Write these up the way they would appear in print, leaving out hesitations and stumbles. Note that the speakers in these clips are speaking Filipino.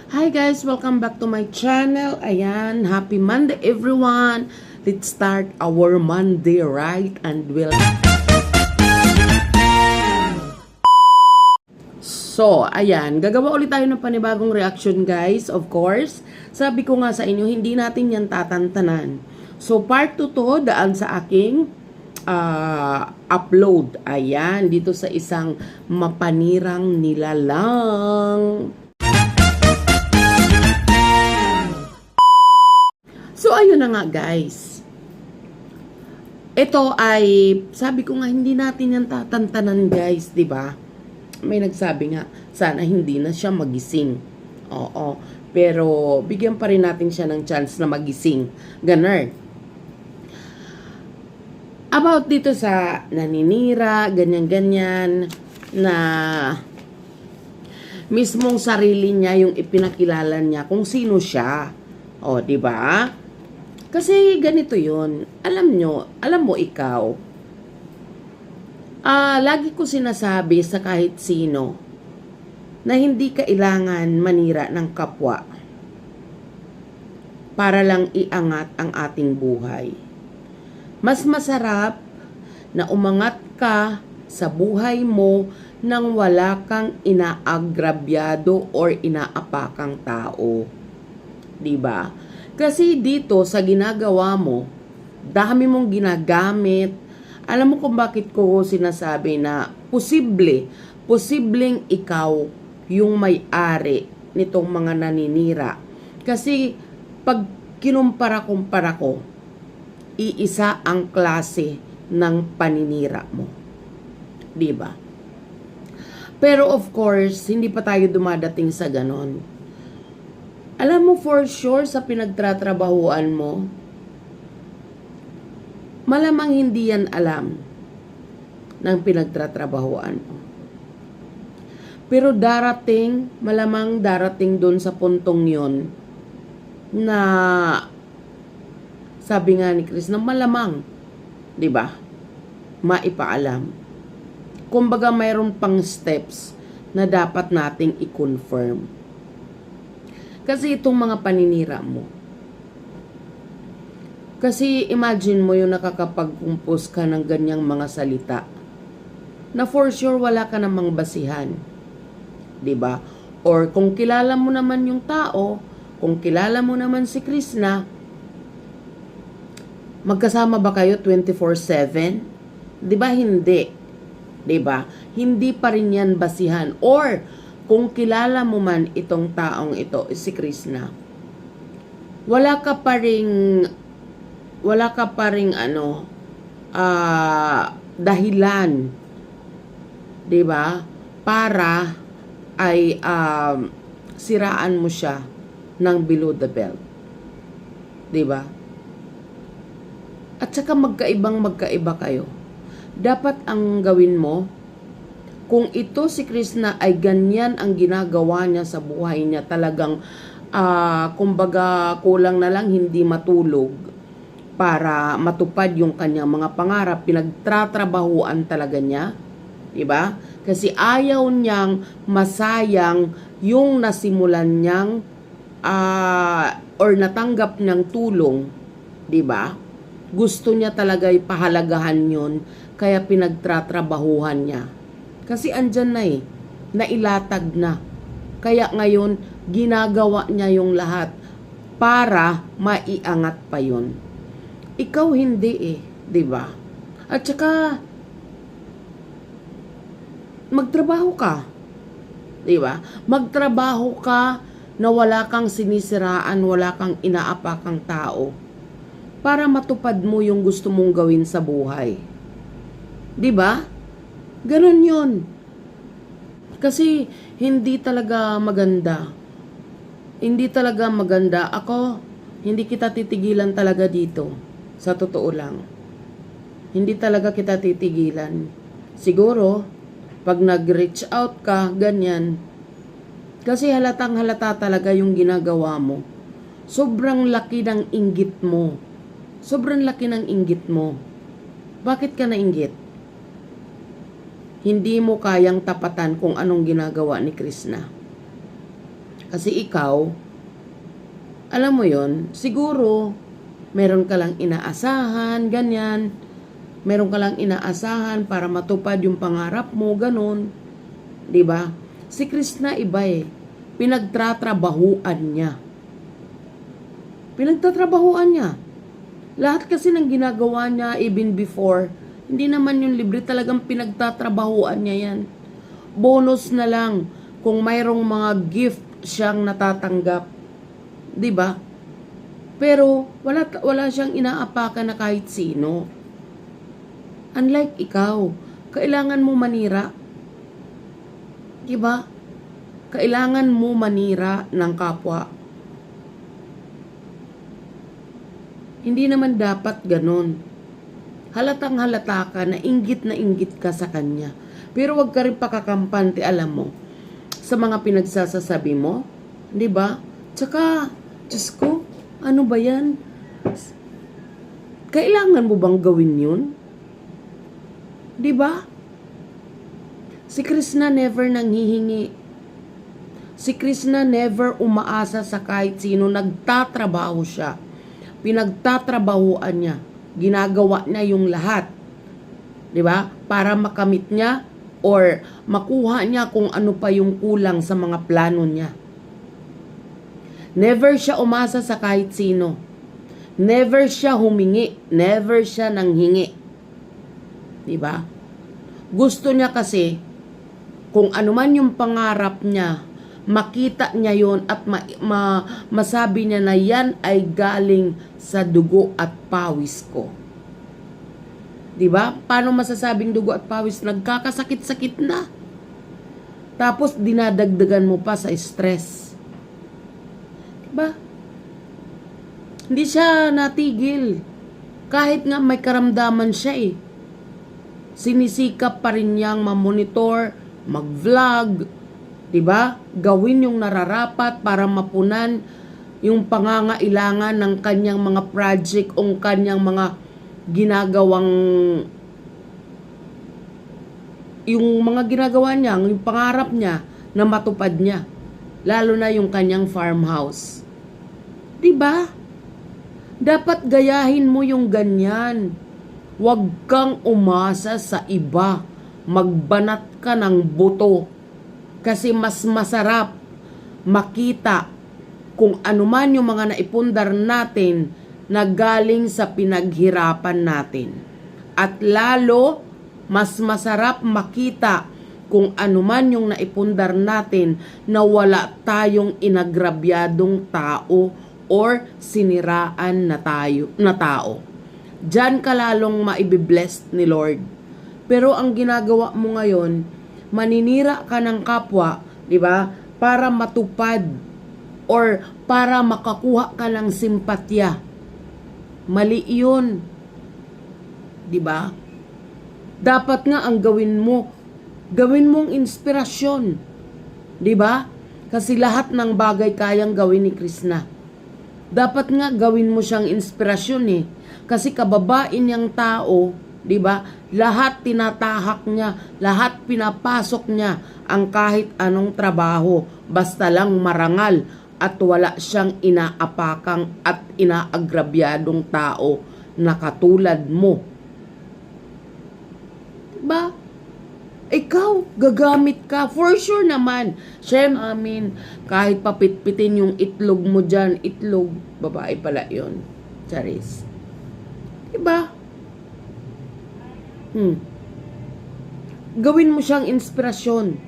Hi guys, welcome back to my channel. Ayan, happy Monday everyone. Let's start our Monday, right? And So, ayan, gagawa ulit tayo ng panibagong reaction guys, of course. Sabi ko nga sa inyo, hindi natin yan tatantanan. So, part 2 to, daan sa aking upload. Ayan, dito sa isang mapanirang nilalang. So, ayun na nga guys. Ito ay, sabi ko nga, hindi natin yan tatantanan guys, di ba? May nagsabi nga, sana hindi na siya magising. Oo. Pero, bigyan pa rin natin siya ng chance na magising. Ganon. About dito sa naninira, ganyan-ganyan, na mismong sarili niya yung ipinakilala niya kung sino siya. O, di ba? Kasi ganito yun. Alam mo ikaw, lagi ko sinasabi sa kahit sino na hindi kailangan manira ng kapwa para lang iangat ang ating buhay. Mas masarap na umangat ka sa buhay mo nang wala kang inaagrabyado or inaapakang tao. Diba? Kasi dito sa ginagawa mo, dami mong ginagamit. Alam mo kung bakit ko sinasabi na posibleng ikaw yung may-ari nitong mga naninira. Kasi pag kinumpara-kumpara ko, iisa ang klase ng paninira mo. Diba? Pero of course, hindi pa tayo dumadating sa ganon. Alam mo for sure sa pinagtratrabahuan mo, malamang hindi yan alam ng pinagtratrabahuan mo. Pero malamang darating doon sa puntong yon na sabi nga ni Chris na malamang, di ba? Maipaalam. Kumbaga mayroon pang steps na dapat nating i-confirm. Kasi itong mga paninira mo. Kasi imagine mo yung nakakapag-compose ka ng ganyang mga salita na for sure wala ka namang basihan. 'Di ba? Or kung kilala mo naman yung tao, kung kilala mo naman si Krishna, magkasama ba kayo 24/7? 'Di ba hindi? 'Di ba? Hindi pa rin yan basihan. Or kung kilala mo man itong taong ito, si Krishna, wala ka pa ring dahilan, 'di ba? Para ay siraan mo siya ng below the belt. 'Di ba? At saka magkaiba kayo. Dapat ang gawin mo, kung ito si Krishna ay ganyan ang ginagawa niya sa buhay niya, talagang kumbaga kulang na lang hindi matulog para matupad yung kanyang mga pangarap, pinagtratrabahuan talaga niya, 'di ba? Kasi ayaw niyang masayang yung nasimulan niyang or natanggap niyang tulong, 'di ba? Gusto niya talaga ipahalagahan 'yon, kaya pinagtratrabahuhan niya. Kasi andyan na nailatag na. Kaya ngayon, ginagawa niya yung lahat para maiangat pa yun. Ikaw hindi di ba? At saka, magtrabaho ka. Di ba? Magtrabaho ka na wala kang sinisiraan, wala kang inaapakang tao para matupad mo yung gusto mong gawin sa buhay. Di ba? Ganon yun. Kasi hindi talaga maganda. Hindi talaga maganda. Ako, hindi kita titigilan talaga dito. Sa totoo lang. Hindi talaga kita titigilan. Siguro, pag nag-reach out ka, ganyan. Kasi halatang halata talaga yung ginagawa mo. Sobrang laki ng inggit mo. Sobrang laki ng inggit mo. Bakit ka nainggit? Hindi mo kayang tapatan kung anong ginagawa ni Krishna. Kasi ikaw, alam mo yon, siguro, meron ka lang inaasahan, ganyan. Meron ka lang inaasahan para matupad yung pangarap mo, ganun. 'Di ba? Si Krishna iba eh. Pinagtatrabahuan niya. Pinagtatrabahuan niya. Lahat kasi ng ginagawa niya even before, hindi naman yung libre, talagang pinagtatrabahuan niya yan. Bonus na lang kung mayroong mga gift siyang natatanggap. 'Di ba? Pero wala siyang inaapakan na kahit sino. Unlike ikaw, kailangan mo manira. 'Di ba? Kailangan mo manira ng kapwa. Hindi naman dapat ganon. Halatang halata ka na inggit ka sa kanya. Pero wag ka rin pakakampante, alam mo, sa mga pinagsasasabi mo. 'Di ba? Tsaka, Diyos ko, ano ba yan? Kailangan mo bang gawin yun? 'Di ba? Si Krishna never nanghihingi. Si Krishna never umaasa sa kahit sino. Nagtatrabaho siya. Pinagtatrabahuan niya. Ginagawa niya yung lahat. 'Di ba? Para makamit niya or makuha niya kung ano pa yung kulang sa mga plano niya. Never siya umasa sa kahit sino. Never siya humingi. Never siya nanghingi. 'Di ba? Gusto niya kasi kung ano man yung pangarap niya, makita niya yon at masabi niya na yan ay galing sa dugo at pawis ko. 'Di ba? Paano masasabing dugo at pawis? Nagkakasakit-sakit na. Tapos dinadagdagan mo pa sa stress. 'Di ba? Hindi siya natigil. Kahit nga may karamdaman siya eh. Sinisikap pa rin niyang mamonitor, mag-vlog, 'di ba? Gawin yung nararapat para mapunan yung pangangailangan ng kanyang mga project o kanyang mga ginagawang yung mga ginagawa niya, yung pangarap niya na matupad niya. Lalo na yung kanyang farmhouse. 'Di ba? Dapat gayahin mo yung ganyan. Huwag kang umasa sa iba. Magbanat ka ng buto. Kasi mas masarap makita kung ano man yung mga naipundar natin na galing sa pinaghirapan natin. At lalo, mas masarap makita kung ano man yung naipundar natin na wala tayong inagrabyadong tao or siniraan na tao. Diyan ka lalong maibiblessed ni Lord. Pero ang ginagawa mo ngayon, maninira ka ng kapwa, 'di ba? Para matupad or para makakuha ka ng simpatya. Mali 'yun. 'Di ba? Dapat nga ang gawin mong inspirasyon. 'Di ba? Kasi lahat ng bagay kayang gawin ni Krishna. Dapat nga gawin mo siyang inspirasyon eh. Kasi kababain niyang tao, 'di ba? Lahat tinatahak niya, lahat pinapasok niya ang kahit anong trabaho, basta lang marangal at wala siyang inaapakang at inaagrabyadong tao na katulad mo. 'Di ba? Ikaw, gagamit ka. For sure naman. Siyempre, kahit papitpitin yung itlog mo dyan, itlog, babae pala yun. Charis. Diba? Gawin mo siyang inspirasyon.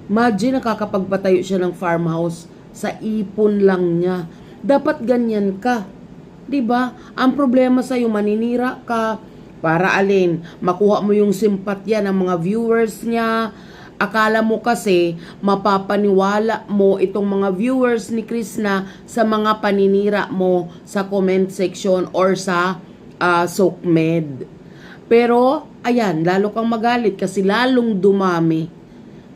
Imagine, nakakapagpatayo siya ng farmhouse sa ipon lang niya. Dapat ganyan ka. Diba? Ang problema sa'yo, maninira ka. Para alin, makuha mo yung simpatya ng mga viewers niya. Akala mo kasi mapapaniwala mo itong mga viewers ni Krishna sa mga paninira mo sa comment section or sa SOCMED. Pero, ayan, lalo kang magalit kasi lalong dumami.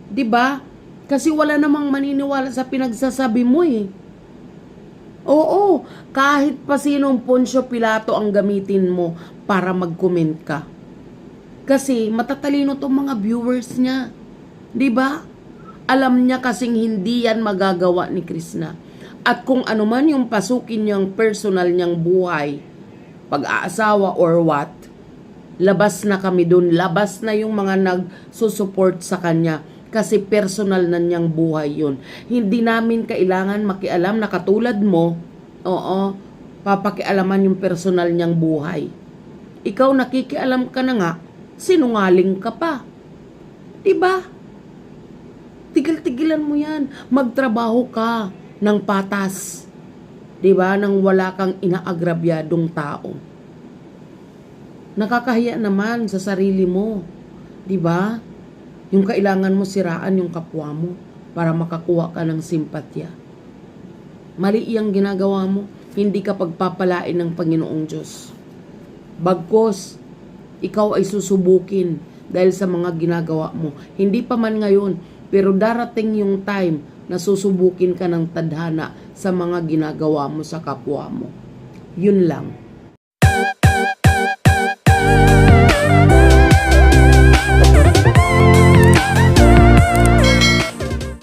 'Di ba? Kasi wala namang maniniwala sa pinagsasabi mo eh. Oo, kahit pa sinong Poncio Pilato ang gamitin mo para mag-comment ka. Kasi matatalino tong mga viewers niya. 'Di ba? Alam niya kasing hindi yan magagawa ni Krishna. At kung ano man yung pasukin niyang personal niyang buhay, pag-aasawa or what, labas na kami dun. Labas na yung mga nagsusupport sa kanya. Kasi personal na niyang buhay yun. Hindi namin kailangan makialam na katulad mo, papakialaman yung personal niyang buhay. Ikaw nakikialam ka na nga, sinungaling ka pa. Diba? Tigil-tigilan mo yan. Magtrabaho ka ng patas. Diba? Nang wala kang inaagrabyadong tao. Nakakahiya naman sa sarili mo. Diba? Yung kailangan mo siraan yung kapwa mo para makakuha ka ng simpatya. Mali iyang ginagawa mo. Hindi ka pagpapalain ng Panginoong Diyos. Bagkos, ikaw ay susubukin dahil sa mga ginagawa mo. Hindi pa man ngayon, pero darating yung time na susubukin ka ng tadhana sa mga ginagawa mo sa kapwa mo. Yun lang.